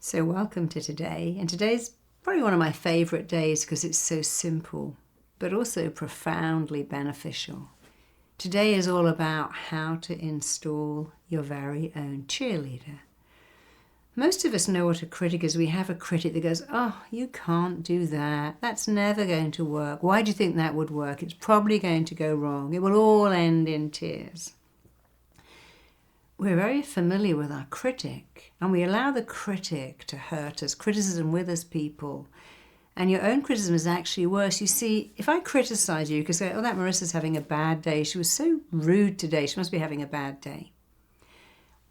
So welcome to today, and today's probably one of my favourite days because it's so simple, but also profoundly beneficial. Today is all about how to install your very own cheerleader. Most of us know what a critic is. We have a critic that goes, "Oh, you can't do that. That's never going to work. Why do you think that would work? It's probably going to go wrong. It will all end in tears." We're very familiar with our critic, and we allow the critic to hurt us. Criticism withers people, and your own criticism is actually worse. You see, if I criticize you, you could say, "Oh, that Marissa's having a bad day. She was so rude today. She must be having a bad day."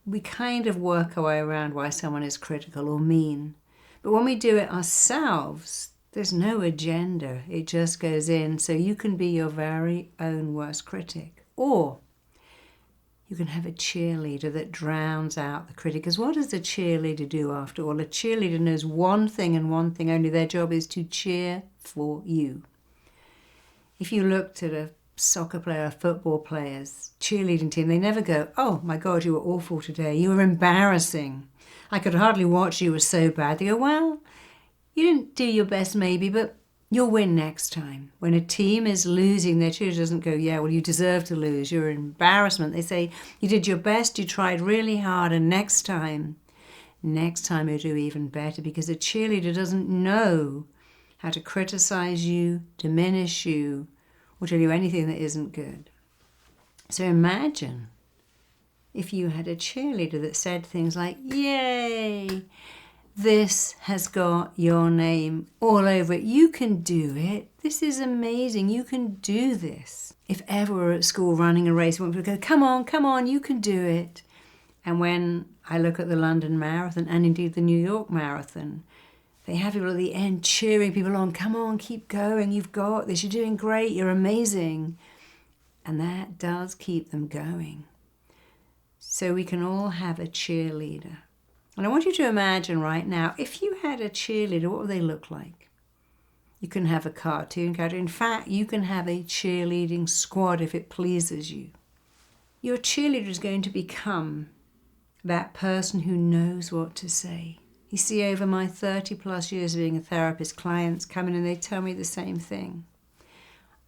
We kind of work our way around why someone is critical or mean. But when we do it ourselves, there's no agenda. It just goes in, so you can be your very own worst critic. Or you can have a cheerleader that drowns out the critic. Because what does a cheerleader do after all? A cheerleader knows one thing and one thing only. Their job is to cheer for you. If you looked at a soccer player, a football player's cheerleading team, they never go, "Oh my God, you were awful today. You were embarrassing. I could hardly watch you. You were so bad." They go, "Well, you didn't do your best maybe, but you'll win next time." When a team is losing, their cheerleader doesn't go, "Yeah, well, you deserve to lose. You're an embarrassment." They say, "You did your best, you tried really hard, and next time you'll do even better," because a cheerleader doesn't know how to criticize you, diminish you, or tell you anything that isn't good. So imagine if you had a cheerleader that said things like, "Yay! This has got your name all over it. You can do it. This is amazing. You can do this." If ever we're at school running a race, we would go, come on, you can do it." And when I look at the London Marathon and indeed the New York Marathon, they have people at the end cheering people on. "Come on, keep going. You've got this. You're doing great. You're amazing." And that does keep them going. So we can all have a cheerleader. And I want you to imagine right now, if you had a cheerleader, what would they look like? You can have a cartoon character. In fact, you can have a cheerleading squad if it pleases you. Your cheerleader is going to become that person who knows what to say. You see, over my 30 plus years of being a therapist, clients come in and they tell me the same thing.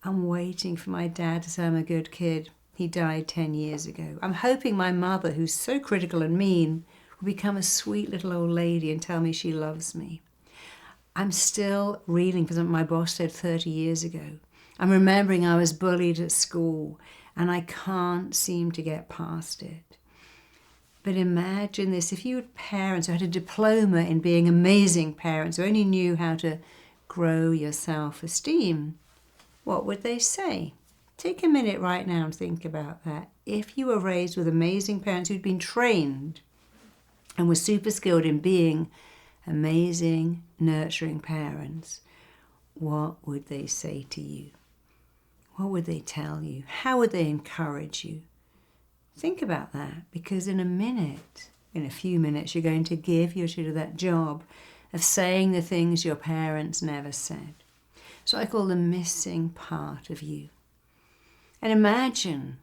"I'm waiting for my dad to say I'm a good kid. He died 10 years ago. I'm hoping my mother, who's so critical and mean, become a sweet little old lady and tell me she loves me. I'm still reeling for something my boss said 30 years ago. I'm remembering I was bullied at school and I can't seem to get past it." But imagine this, if you had parents who had a diploma in being amazing parents, who only knew how to grow your self-esteem, what would they say? Take a minute right now and think about that. If you were raised with amazing parents who'd been trained and were super skilled in being amazing, nurturing parents, what would they say to you? What would they tell you? How would they encourage you? Think about that, because in a few minutes, you're going to give your children that job of saying the things your parents never said. So I call the missing part of you. And imagine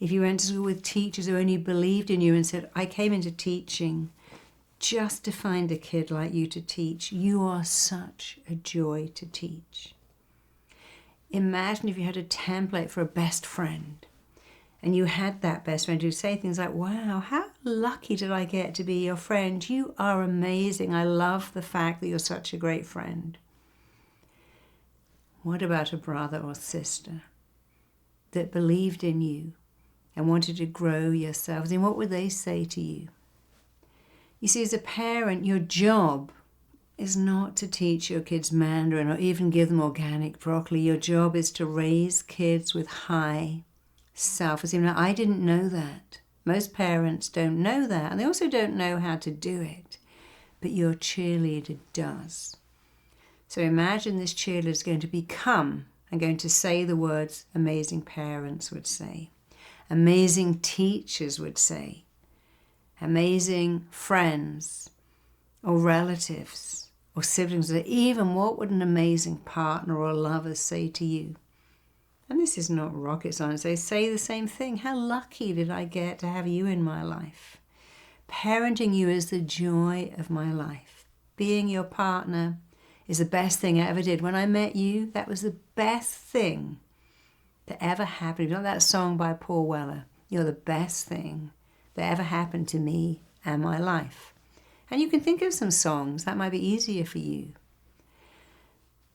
if you went to school with teachers who only believed in you and said, "I came into teaching just to find a kid like you to teach. You are such a joy to teach." Imagine if you had a template for a best friend and you had that best friend who'd say things like, "Wow, how lucky did I get to be your friend? You are amazing. I love the fact that you're such a great friend." What about a brother or sister that believed in you and wanted to grow yourselves? And what would they say to you? You see, as a parent, your job is not to teach your kids Mandarin or even give them organic broccoli. Your job is to raise kids with high self-esteem. Now, I didn't know that. Most parents don't know that, and they also don't know how to do it. But your cheerleader does. So imagine this cheerleader is going to become and going to say the words amazing parents would say, amazing teachers would say, amazing friends or relatives or siblings, or even what would an amazing partner or lover say to you? And this is not rocket science. They say the same thing. "How lucky did I get to have you in my life? Parenting you is the joy of my life. being your partner is the best thing I ever did. When I met you, that was the best thing that ever happened. You know that song by Paul Weller, you're the best thing that ever happened to me and my life. And you can think of some songs that might be easier for you.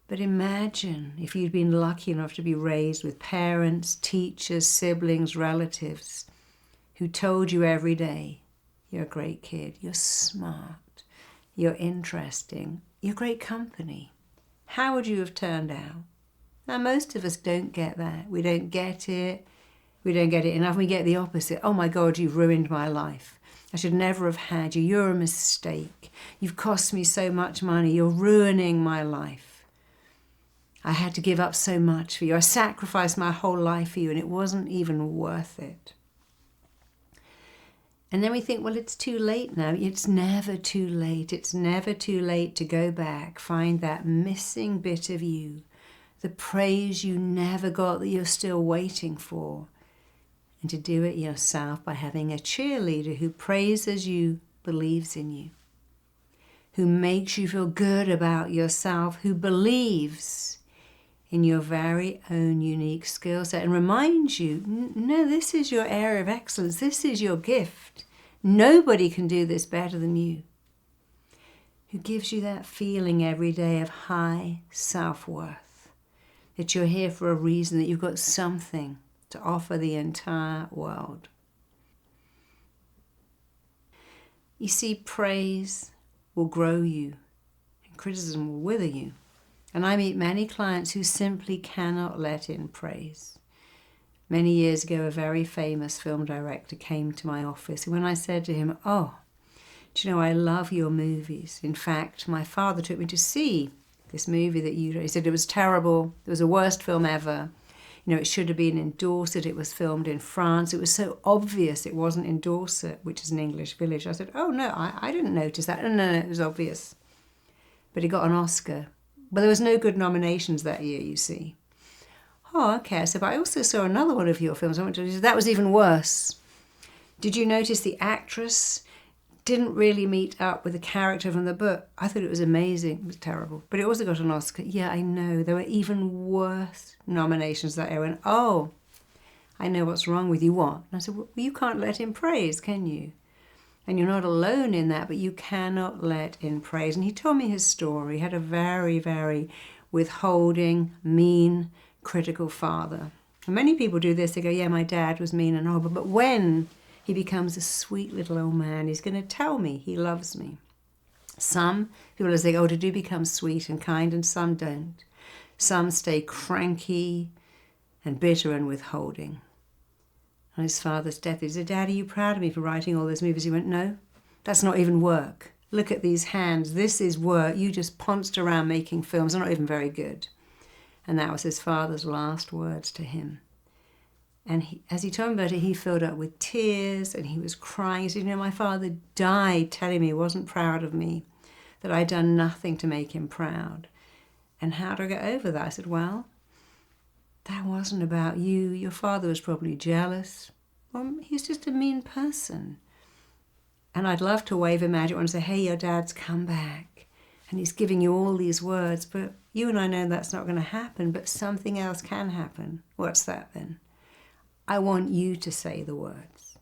But imagine if you'd been lucky enough to be raised with parents, teachers, siblings, relatives who told you every day, you're a great kid, you're smart, you're interesting, you're great company. How would you have turned out? Now, most of us don't get that. We don't get it. We don't get it enough. We get the opposite. Oh my God, you've ruined my life. I should never have had you. You're a mistake. You've cost me so much money. You're ruining my life. I had to give up so much for you. I sacrificed my whole life for you, and it wasn't even worth it. And then we think, well, it's too late now. It's never too late. It's never too late to go back, find that missing bit of you, the praise you never got that you're still waiting for, and to do it yourself by having a cheerleader who praises you, believes in you, who makes you feel good about yourself, who believes in your very own unique skill set and reminds you, no, this is your area of excellence. This is your gift. Nobody can do this better than you. Who gives you that feeling every day of high self-worth, that you're here for a reason, that you've got something to offer the entire world. You see, praise will grow you and criticism will wither you. And I meet many clients who simply cannot let in praise. Many years ago, a very famous film director came to my office, and when I said to him, oh, do you know, I love your movies. In fact, my father took me to see this movie that you... He said it was terrible. It was the worst film ever. You know, it should have been in Dorset. It was filmed in France. It was so obvious it wasn't in Dorset, which is an English village. I said, oh, no, I didn't notice that. No, it was obvious. But he got an Oscar. But there was no good nominations that year, you see. Oh, okay. I said, but I also saw another one of your films. I went to, he said, that was even worse. Did you notice the actress didn't really meet up with the character from the book? I thought it was amazing. It was terrible. But it also got an Oscar. Yeah, I know. There were even worse nominations that year. I went, oh, I know what's wrong with you. What? And I said, well, you can't let in praise, can you? And you're not alone in that, but you cannot let in praise. And he told me his story. He had a very, very withholding, mean, critical father. And many people do this. They go, yeah, my dad was mean and horrible. But when he becomes a sweet little old man, he's going to tell me he loves me. Some people say, oh, do become sweet and kind, and some don't. Some stay cranky and bitter and withholding. On his father's death, he said, Dad, are you proud of me for writing all those movies? He went, no, that's not even work. Look at these hands. This is work. You just pounced around making films. They're not even very good. And that was his father's last words to him. And as he told me about it, he filled up with tears and he was crying. He said, you know, my father died telling me he wasn't proud of me, that I'd done nothing to make him proud. And how do I get over that? I said, well, that wasn't about you. Your father was probably jealous. Well, he's just a mean person. And I'd love to wave a magic wand and say, hey, your dad's come back. And he's giving you all these words. But you and I know that's not going to happen. But something else can happen. What's that then? I want you to say the words.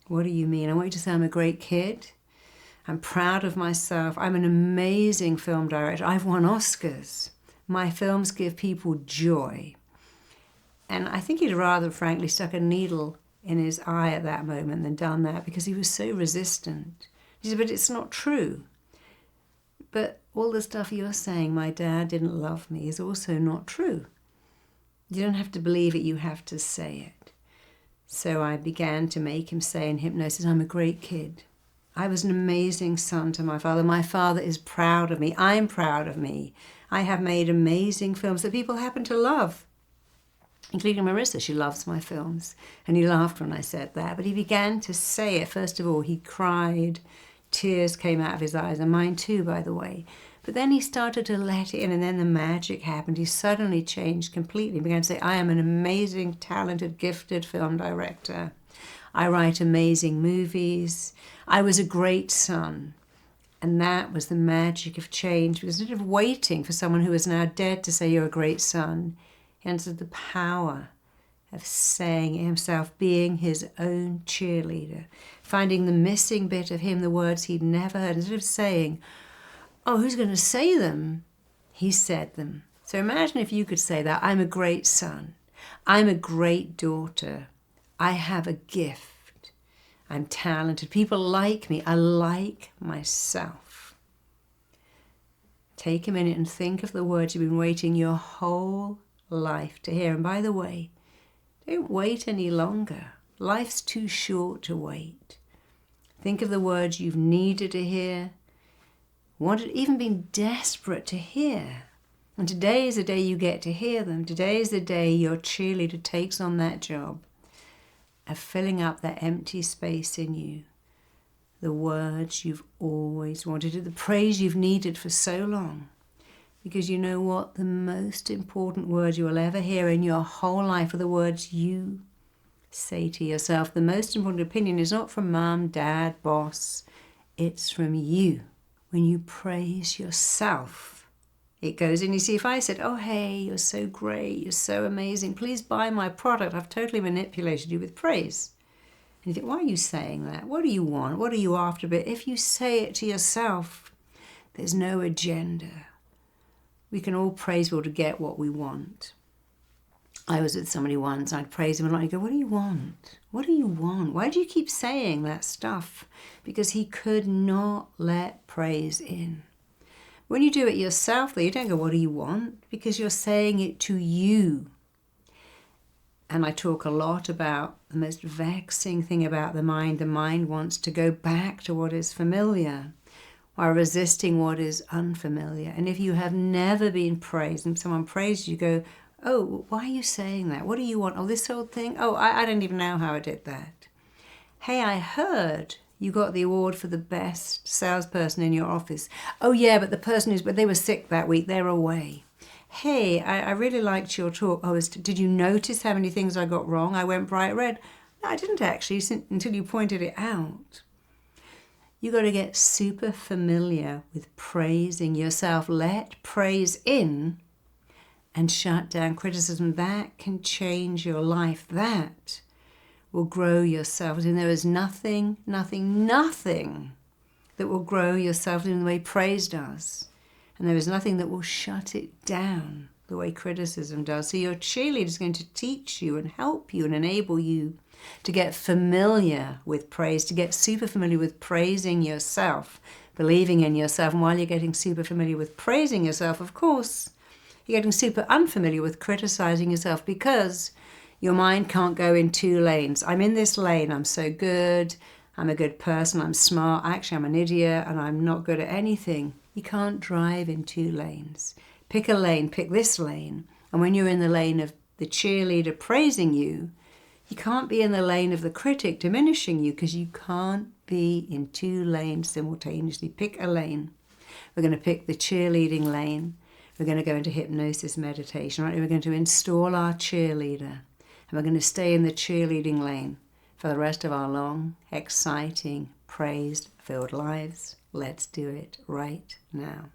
What do you mean? I want you to say I'm a great kid. I'm proud of myself. I'm an amazing film director. I've won Oscars. My films give people joy. And I think he'd rather, frankly, stuck a needle in his eye at that moment than done that, because he was so resistant. He said, but it's not true. But all the stuff you're saying, my dad didn't love me, is also not true. You don't have to believe it, you have to say it. So I began to make him say in hypnosis, I'm a great kid. I was an amazing son to my father. My father is proud of me. I'm proud of me. I have made amazing films that people happen to love, including Marisa. She loves my films. And he laughed when I said that. But he began to say it. First of all, he cried. Tears came out of his eyes, and mine too, by the way. But then he started to let it in, and then the magic happened. He suddenly changed completely. He began to say, I am an amazing, talented, gifted film director. I write amazing movies. I was a great son. And that was the magic of change, because instead of waiting for someone who is now dead to say you're a great son, he entered the power of saying it himself, being his own cheerleader, finding the missing bit of him, the words he'd never heard. Instead of saying, oh, who's going to say them? He said them. So imagine if you could say that. I'm a great son. I'm a great daughter. I have a gift. I'm talented. People like me. I like myself. Take a minute and think of the words you've been waiting your whole life to hear. And by the way, don't wait any longer. Life's too short to wait. Think of the words you've needed to hear, wanted, even been desperate to hear. And today is the day you get to hear them. Today is the day your cheerleader takes on that job of filling up that empty space in you. The words you've always wanted, the praise you've needed for so long. Because you know what? The most important words you will ever hear in your whole life are the words you say to yourself. The most important opinion is not from mom, dad, boss. It's from you. When you praise yourself, it goes in. You see, if I said, oh, hey, you're so great, you're so amazing, please buy my product, I've totally manipulated you with praise. And you think, why are you saying that? What do you want? What are you after? But if you say it to yourself, there's no agenda. We can all praise people to get what we want. I was with somebody once, I'd praise him and I'd go, what do you want? What do you want? Why do you keep saying that stuff? Because he could not let praise in. When you do it yourself, though, you don't go, what do you want? Because you're saying it to you. And I talk a lot about the most vexing thing about the mind. The mind wants to go back to what is familiar, while resisting what is unfamiliar. And if you have never been praised and someone praises you, go, oh, why are you saying that? What do you want? Oh, this old thing? Oh, I don't even know how I did that. Hey, I heard you got the award for the best salesperson in your office. Oh, yeah, but the person but they were sick that week. They're away. Hey, I really liked your talk. Oh, did you notice how many things I got wrong? I went bright red. No, I didn't actually, until you pointed it out. You got to get super familiar with praising yourself. Let praise in and shut down criticism. That can change your life. That will grow yourself. And there is nothing that will grow yourself in the way praise does. And there is nothing that will shut it down the way criticism does. So your cheerleader is going to teach you and help you and enable you to get familiar with praise, to get super familiar with praising yourself, believing in yourself. And while you're getting super familiar with praising yourself, of course, you're getting super unfamiliar with criticizing yourself, because your mind can't go in two lanes. I'm in this lane, I'm so good, I'm a good person, I'm smart, actually I'm an idiot and I'm not good at anything. You can't drive in two lanes. Pick a lane, pick this lane. And when you're in the lane of the cheerleader praising you, you can't be in the lane of the critic diminishing you, because you can't be in two lanes simultaneously. Pick a lane. We're going to pick the cheerleading lane. We're going to go into hypnosis meditation. Right? We're going to install our cheerleader. And we're going to stay in the cheerleading lane for the rest of our long, exciting, praise-filled lives. Let's do it right now.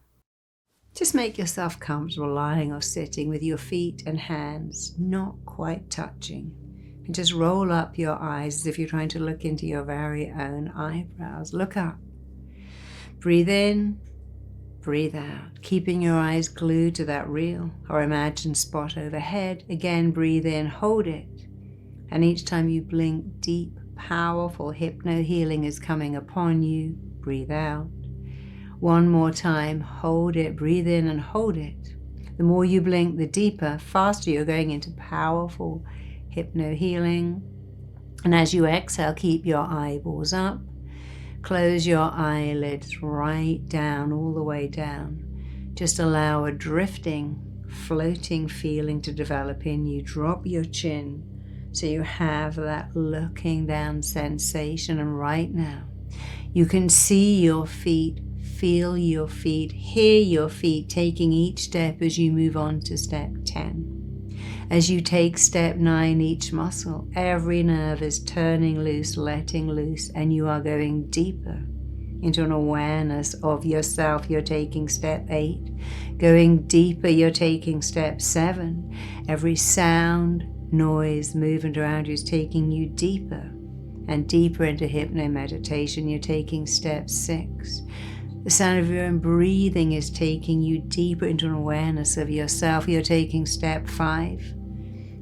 Just make yourself comfortable lying or sitting with your feet and hands not quite touching. And just roll up your eyes as if you're trying to look into your very own eyebrows. Look up. Breathe in, breathe out, keeping your eyes glued to that real or imagined spot overhead. Again, breathe in, hold it. And each time you blink, deep, powerful hypno healing is coming upon you. Breathe out. One more time, hold it, breathe in and hold it. The more you blink, the deeper, faster you're going into powerful hypno healing. And as you exhale, keep your eyeballs up. Close your eyelids right down, all the way down. Just allow a drifting, floating feeling to develop in you. Drop your chin so you have that looking down sensation. And right now, you can see your feet, feel your feet, hear your feet taking each step as you move on to step 10. As you take step 9, each muscle, every nerve is turning loose, letting loose, and you are going deeper into an awareness of yourself, you're taking step 8. Going deeper, you're taking step 7. Every sound, noise, movement around you is taking you deeper and deeper into Hypno Meditation. You're taking step 6. The sound of your own breathing is taking you deeper into an awareness of yourself. You're taking step 5.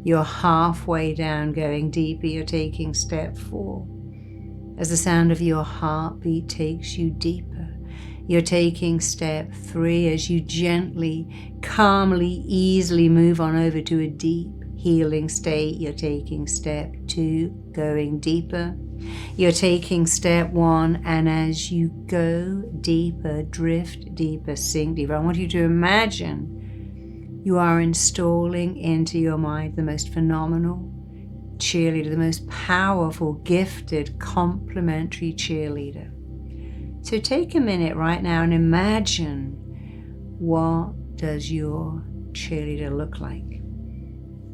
You're halfway down, going deeper. You're taking step 4. As the sound of your heartbeat takes you deeper, you're taking step 3 as you gently, calmly, easily move on over to a deep healing state. You're taking step 2, going deeper. You're taking step 1, and as you go deeper, drift deeper, sink deeper, I want you to imagine you are installing into your mind the most phenomenal cheerleader, the most powerful, gifted, complementary cheerleader. So take a minute right now and imagine, what does your cheerleader look like?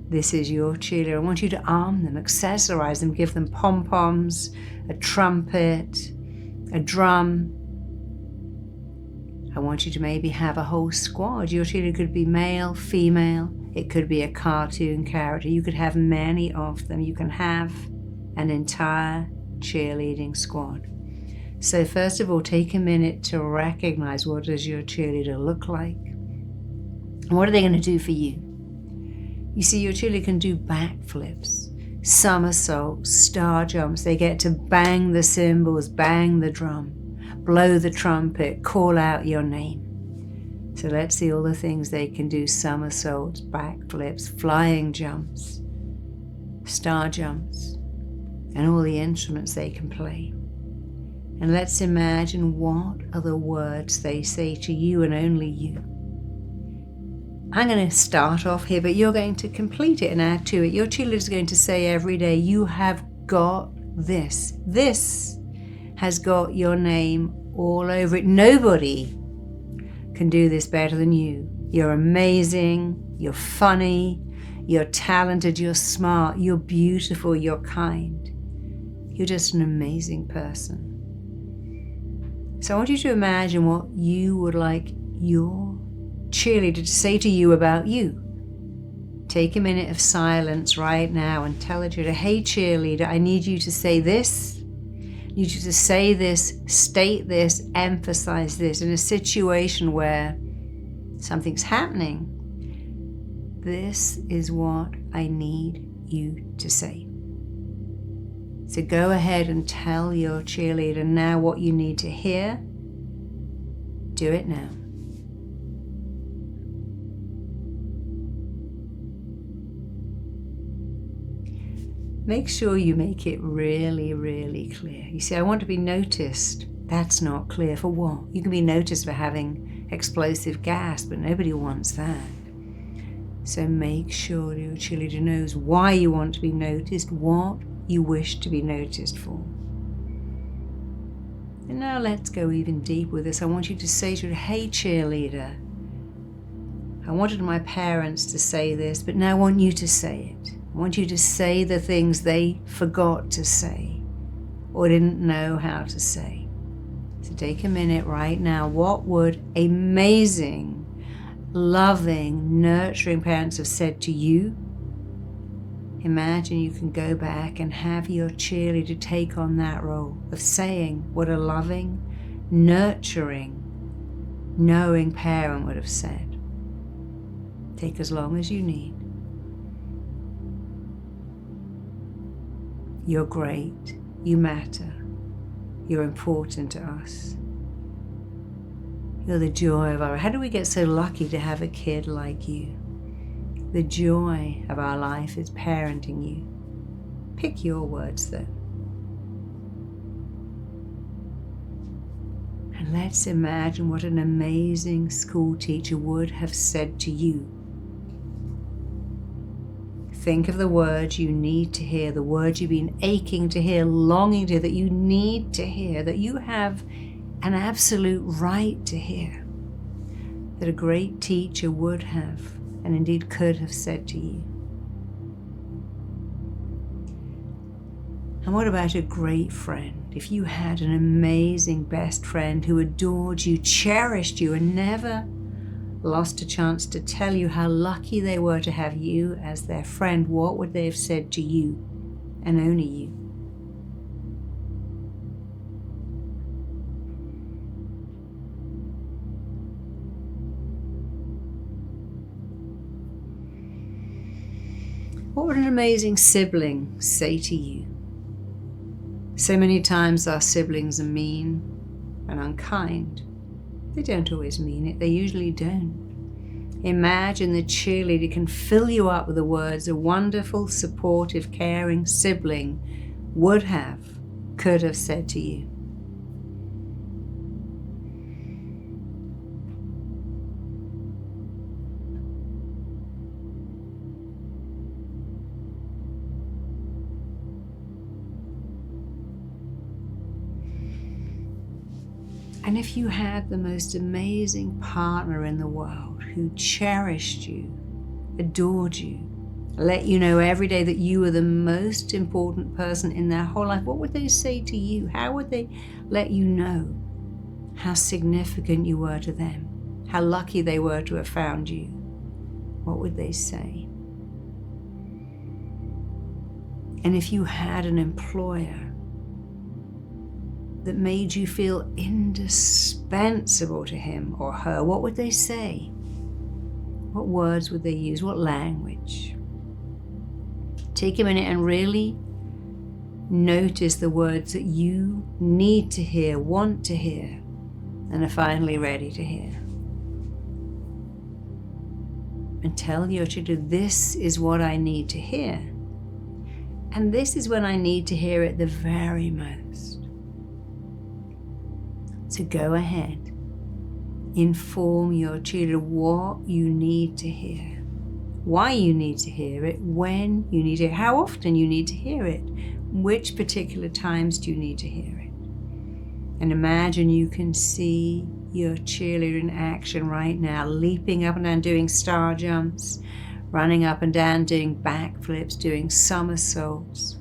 This is your cheerleader. I want you to arm them, accessorize them, give them pom-poms, a trumpet, a drum. I want you to maybe have a whole squad. Your cheerleader could be male, female. It could be a cartoon character. You could have many of them. You can have an entire cheerleading squad. So first of all, take a minute to recognize, what does your cheerleader look like? And what are they going to do for you? You see, your cheerleader can do backflips, somersaults, star jumps. They get to bang the cymbals, bang the drum, blow the trumpet, call out your name. So let's see all the things they can do: somersaults, backflips, flying jumps, star jumps, and all the instruments they can play. And let's imagine, what are the words they say to you and only you. I'm going to start off here, but you're going to complete it and add to it. Your cheerleader is going to say every day, you have got this. This has got your name all over it. Nobody can do this better than you. You're amazing, you're funny, you're talented, you're smart, you're beautiful, you're kind. You're just an amazing person. So I want you to imagine what you would like your cheerleader to say to you about you. Take a minute of silence right now and tell her, hey cheerleader, I need you to say this. I need you to say this, state this, emphasize this in a situation where something's happening. This is what I need you to say. So go ahead and tell your cheerleader now what you need to hear. Do it now. Make sure you make it really, really clear. You see, I want to be noticed. That's not clear. For what? You can be noticed for having explosive gas, but nobody wants that. So make sure your cheerleader knows why you want to be noticed, what you wish to be noticed for. And now let's go even deeper with this. I want you to say to her, hey cheerleader, I wanted my parents to say this, but now I want you to say it. I want you to say the things they forgot to say or didn't know how to say. So take a minute right now. What would amazing, loving, nurturing parents have said to you? Imagine you can go back and have your cheerleader take on that role of saying what a loving, nurturing, knowing parent would have said. Take as long as you need. You're great. You matter. You're important to us. You're the joy of our... How do we get so lucky to have a kid like you? The joy of our life is parenting you. Pick your words though. And let's imagine what an amazing school teacher would have said to you. Think of the words you need to hear, the words you've been aching to hear, longing to hear, that you need to hear, that you have an absolute right to hear, that a great teacher would have and indeed could have said to you. And what about a great friend? If you had an amazing best friend who adored you, cherished you, and never lost a chance to tell you how lucky they were to have you as their friend, what would they have said to you and only you? What would an amazing sibling say to you? So many times our siblings are mean and unkind. They don't always mean it, they usually don't. Imagine the cheerleader can fill you up with the words a wonderful, supportive, caring sibling would have, could have said to you. And if you had the most amazing partner in the world who cherished you, adored you, let you know every day that you were the most important person in their whole life, what would they say to you? How would they let you know how significant you were to them? How lucky they were to have found you? What would they say? And if you had an employer that made you feel indispensable to him or her, what would they say? What words would they use? What language? Take a minute and really notice the words that you need to hear, want to hear, and are finally ready to hear. And tell your children, this is what I need to hear. And this is when I need to hear it the very most. So go ahead, inform your children what you need to hear, why you need to hear it, when you need it, how often you need to hear it, which particular times do you need to hear it. And imagine you can see your cheerleader in action right now, leaping up and down, doing star jumps, running up and down, doing backflips, doing somersaults,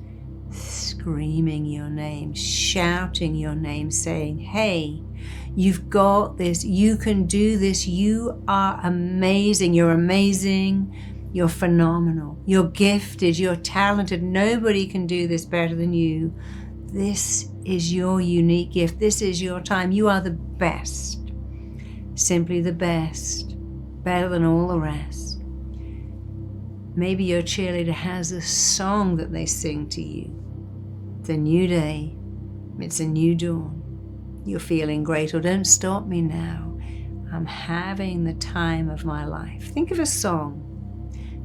screaming your name, shouting your name, saying, hey, you've got this, you can do this, you are amazing, you're phenomenal, you're gifted, you're talented, nobody can do this better than you. This is your unique gift, this is your time, you are the best, simply the best, better than all the rest. Maybe your cheerleader has a song that they sing to you. It's a new day, it's a new dawn. You're feeling great, or don't stop me now. I'm having the time of my life. Think of a song.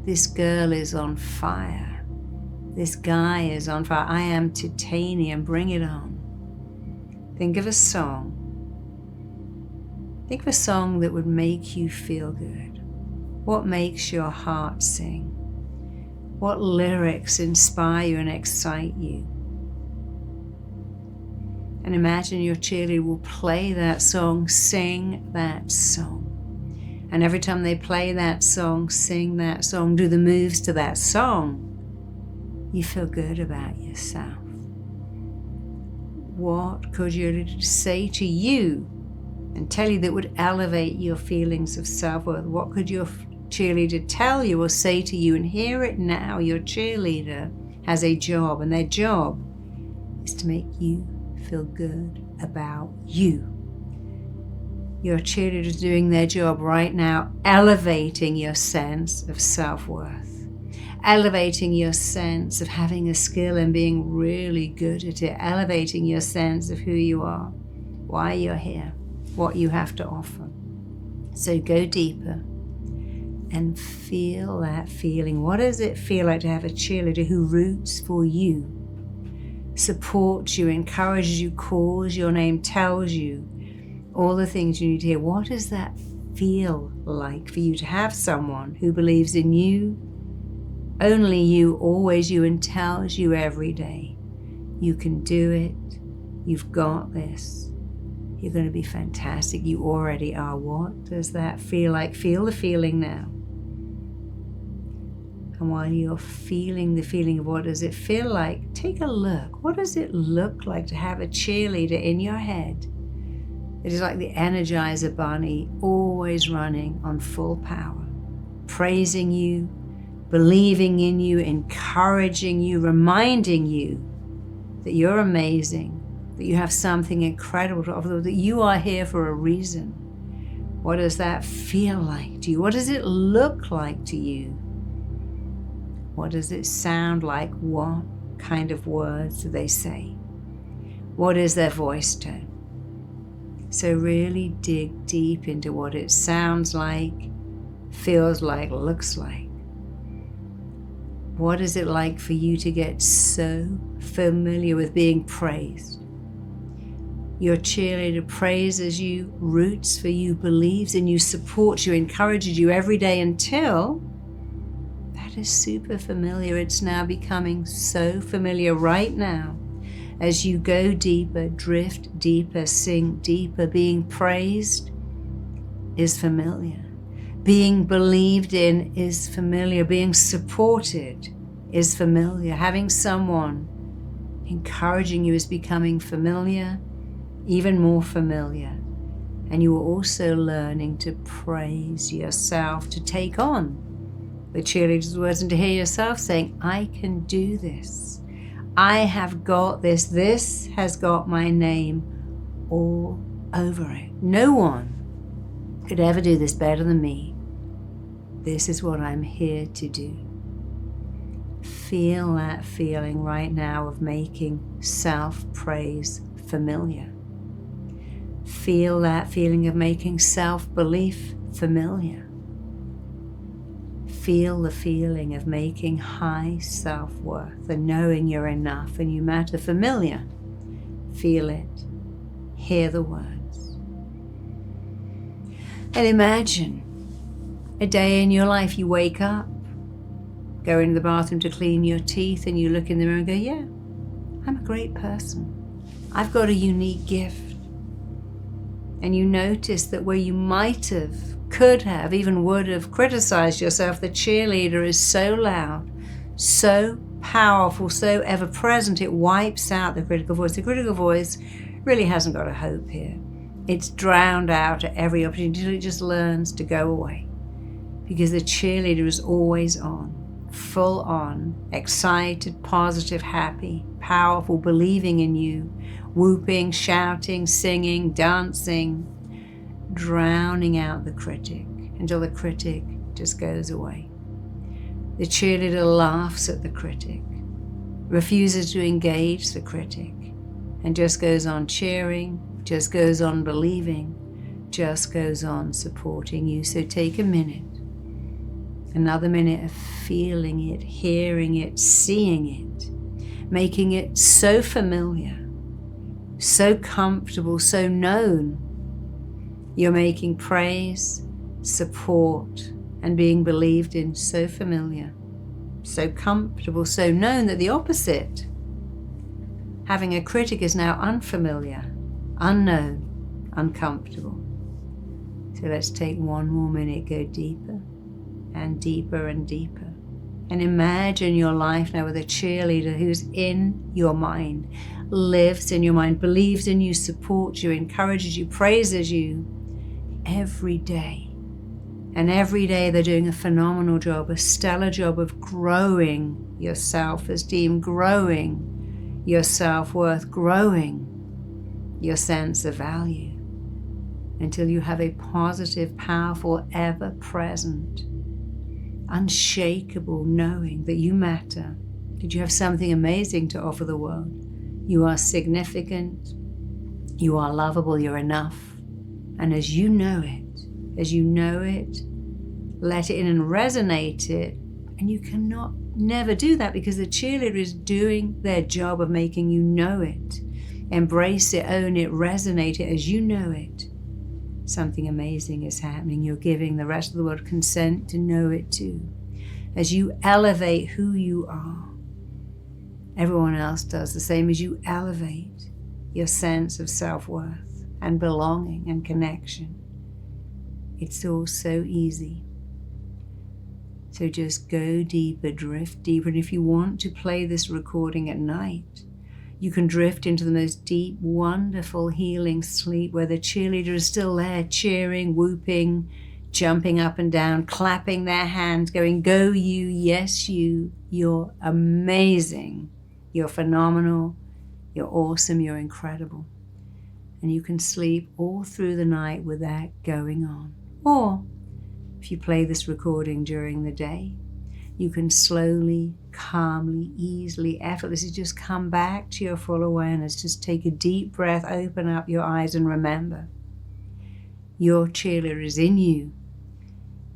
This girl is on fire. This guy is on fire. I am titanium, bring it on. Think of a song. Think of a song that would make you feel good. What makes your heart sing? What lyrics inspire you and excite you? And imagine your cheerleader will play that song, sing that song. And every time they play that song, sing that song, do the moves to that song, you feel good about yourself. What could you say to you and tell you that would elevate your feelings of self-worth? What could your cheerleader tell you or say to you? And hear it now, your cheerleader has a job, and their job is to make you feel good about you. Your cheerleader is doing their job right now, elevating your sense of self-worth, elevating your sense of having a skill and being really good at it, elevating your sense of who you are, why you're here, what you have to offer. So go deeper and feel that feeling. What does it feel like to have a cheerleader who roots for you, supports you, encourages you, calls your name, tells you all the things you need to hear? What does that feel like for you to have someone who believes in you, only you, always you, and tells you every day, you can do it, you've got this, you're going to be fantastic, you already are? What does that feel like? Feel the feeling now. And while you're feeling the feeling of what does it feel like, take a look. What does it look like to have a cheerleader in your head? It is like the Energizer Bunny, always running on full power, praising you, believing in you, encouraging you, reminding you that you're amazing, that you have something incredible to offer, that you are here for a reason. What does that feel like to you? What does it look like to you? What does it sound like? What kind of words do they say? What is their voice tone? So really dig deep into what it sounds like, feels like, looks like. What is it like for you to get so familiar with being praised? Your cheerleader praises you, roots for you, believes in you, supports you, encourages you every day until that is super familiar. It's now becoming so familiar right now. As you go deeper, drift deeper, sink deeper, being praised is familiar. Being believed in is familiar. Being supported is familiar. Having someone encouraging you is becoming familiar, even more familiar. And you are also learning to praise yourself, to take on the cheerleader's words and to hear yourself saying, I can do this. I have got this. This has got my name all over it. No one could ever do this better than me. This is what I'm here to do. Feel that feeling right now of making self-praise familiar. Feel that feeling of making self-belief familiar. Feel the feeling of making high self-worth and knowing you're enough and you matter familiar. Feel it. Hear the words. And imagine a day in your life you wake up, go into the bathroom to clean your teeth, and you look in the mirror and go, yeah, I'm a great person. I've got a unique gift. And you notice that where you might have, could have, even would have criticized yourself, the cheerleader is so loud, so powerful, so ever present, it wipes out the critical voice. The critical voice really hasn't got a hope here. It's drowned out at every opportunity until it just learns to go away. Because the cheerleader is always on, full on, excited, positive, happy, powerful, believing in you, whooping, shouting, singing, dancing, drowning out the critic until the critic just goes away. The cheerleader laughs at the critic, refuses to engage the critic, and just goes on cheering, just goes on believing, just goes on supporting you. So take a minute, another minute of feeling it, hearing it, seeing it, making it so familiar, so comfortable, so known. You're making praise, support, and being believed in so familiar, so comfortable, so known that the opposite, having a critic, is now unfamiliar, unknown, uncomfortable. So let's take one more minute, go deeper and deeper and deeper. And imagine your life now with a cheerleader who's in your mind, lives in your mind, believes in you, supports you, encourages you, praises you every day. And every day they're doing a phenomenal job, a stellar job of growing your self-esteem, growing your self-worth, growing your sense of value until you have a positive, powerful, ever-present, unshakable knowing that you matter, that you have something amazing to offer the world. You are significant, you are lovable, you're enough. And as you know it, let it in and resonate it. And you cannot never do that because the cheerleader is doing their job of making you know it. Embrace it, own it, resonate it as you know it. Something amazing is happening. You're giving the rest of the world consent to know it too. As you elevate who you are, everyone else does the same. As you elevate your sense of self-worth and belonging and connection, it's all so easy. So just go deeper, drift deeper. And if you want to play this recording at night, you can drift into the most deep, wonderful, healing sleep where the cheerleader is still there, cheering, whooping, jumping up and down, clapping their hands, going, go you, yes you, you're amazing, you're phenomenal, you're awesome, you're incredible. And you can sleep all through the night with that going on. Or if you play this recording during the day, you can slowly, calmly, easily, effortlessly just come back to your full awareness. Just take a deep breath, open up your eyes, and remember, your cheerleader is in you.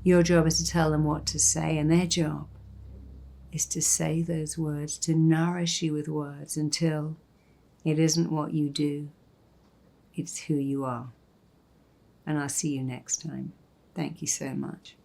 Your job is to tell them what to say, and their job is to say those words, to nourish you with words until it isn't what you do, it's who you are. And I'll see you next time. Thank you so much.